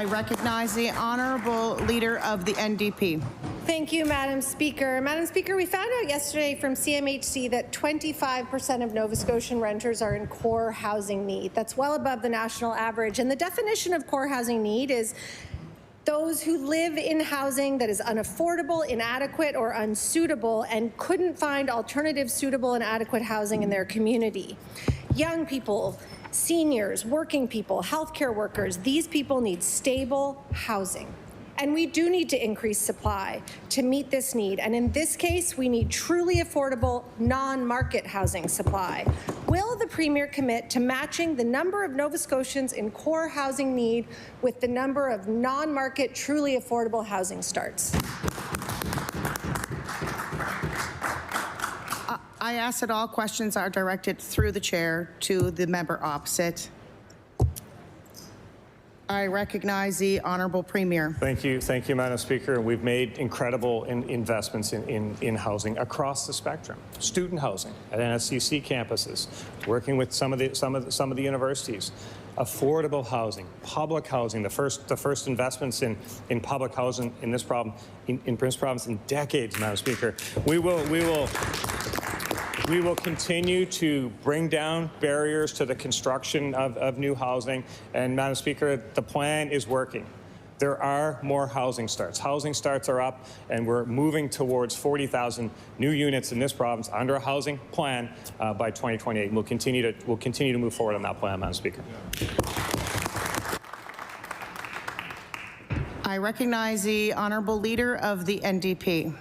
I recognize the honourable leader of the NDP. Thank you, Madam Speaker. Madam Speaker, we found out yesterday from CMHC that 25% of Nova Scotian renters are in core housing need. That's well above the national average. And the definition of core housing need is those who live in housing that is unaffordable, inadequate, or unsuitable and couldn't find alternative suitable and adequate housing in their community. Young people, seniors, working people, healthcare workers, these people need stable housing. And we do need to increase supply to meet this need. And in this case, we need truly affordable, non-market housing supply. Will the Premier commit to matching the number of Nova Scotians in core housing need with the number of non-market, truly affordable housing starts? I ask that all questions are directed through the chair to the member opposite. I recognize the honourable Premier. Thank you, Madam Speaker. We've made incredible investments in housing across the spectrum. Student housing at NSCC campuses, working with some of the universities. Affordable housing, public housing, the first investments in public housing in this Prince Province in decades, Madam Speaker. We will continue to bring down barriers to the construction of new housing. And, Madam Speaker, the plan is working. There are more housing starts. Housing starts are up, and we're moving towards 40,000 new units in this province under a housing plan by 2028. We'll continue to move forward on that plan, Madam Speaker. I recognize the honourable leader of the NDP.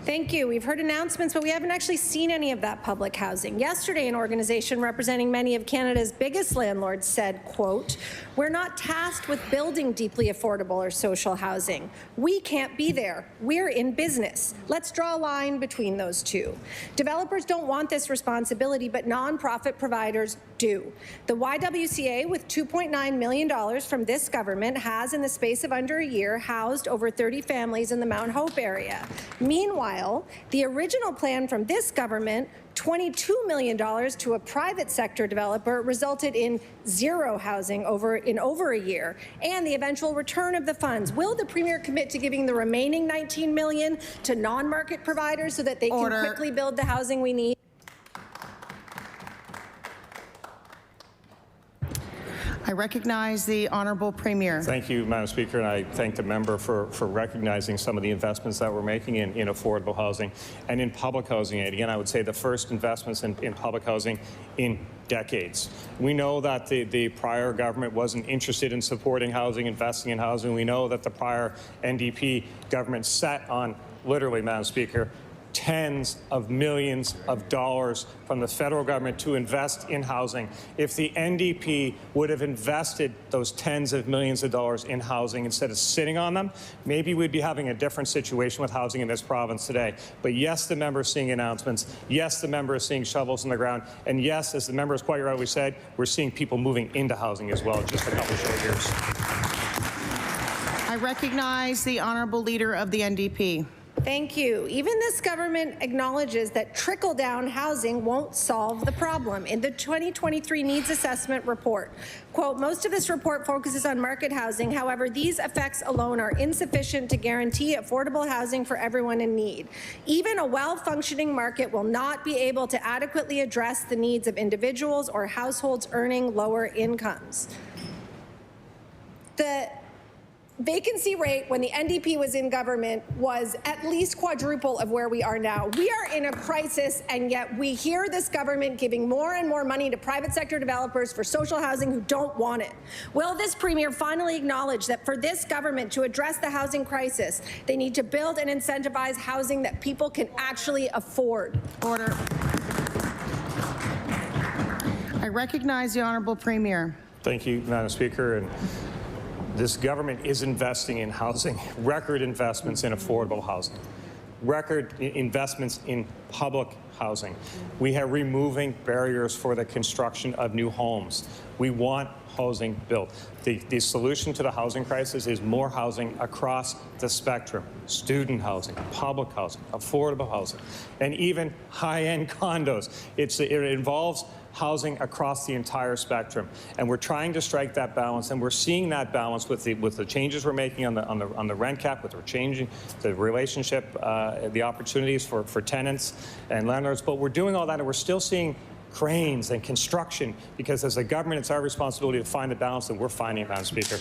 Thank you. We've heard announcements, but we haven't actually seen any of that public housing. Yesterday, an organization representing many of Canada's biggest landlords said, quote, "We're not tasked with building deeply affordable or social housing. We can't be there. We're in business. Let's draw a line between those two." Developers don't want this responsibility, but nonprofit providers do. The YWCA, with $2.9 million from this government, has, in the space of under a year, housed over 30 families in the Mount Hope area. Meanwhile, the original plan from this government, $22 million to a private sector developer, resulted in zero housing in over a year, and the eventual return of the funds. Will the Premier commit to giving the remaining $19 million to non-market providers so that they can quickly build the housing we need? I recognize the honourable Premier. Thank you, Madam Speaker, and I thank the member for recognizing some of the investments that we're making in affordable housing and in public housing. And again, I would say the first investments in public housing in decades. We know that the prior government wasn't interested in supporting housing, investing in housing. We know that the prior NDP government sat on, literally, Madam Speaker, tens of millions of dollars from the federal government to invest in housing. If the NDP would have invested those tens of millions of dollars in housing instead of sitting on them, maybe we'd be having a different situation with housing in this province today. But yes, the member is seeing announcements. Yes, the member is seeing shovels in the ground. And yes, as the member has quite rightly said, we're seeing people moving into housing as well in just a couple of short years. I recognize the honourable leader of the NDP. Thank you. Even this government acknowledges that trickle-down housing won't solve the problem. In the 2023 Needs Assessment Report, quote, "Most of this report focuses on market housing. However, these effects alone are insufficient to guarantee affordable housing for everyone in need. Even a well-functioning market will not be able to adequately address the needs of individuals or households earning lower incomes." The vacancy rate when the NDP was in government was at least quadruple of where we are now. We are in a crisis, and yet we hear this government giving more and more money to private sector developers for social housing who don't want it. Will this Premier finally acknowledge that for this government to address the housing crisis, they need to build and incentivize housing that people can actually afford? Order. I recognize the honourable Premier. Thank you, Madam Speaker. And this government is investing in housing, record investments in affordable housing, record investments in public housing. We are removing barriers for the construction of new homes. We want housing built. The solution to the housing crisis is more housing across the spectrum: student housing, public housing, affordable housing, and even high-end condos. It involves housing across the entire spectrum. And we're trying to strike that balance, and we're seeing that balance with the changes we're making on the rent cap, with we're changing the relationship, the opportunities for tenants and landlords. But we're doing all that, and we're still seeing cranes and construction, because as a government, it's our responsibility to find the balance, and we're finding it, Madam Speaker.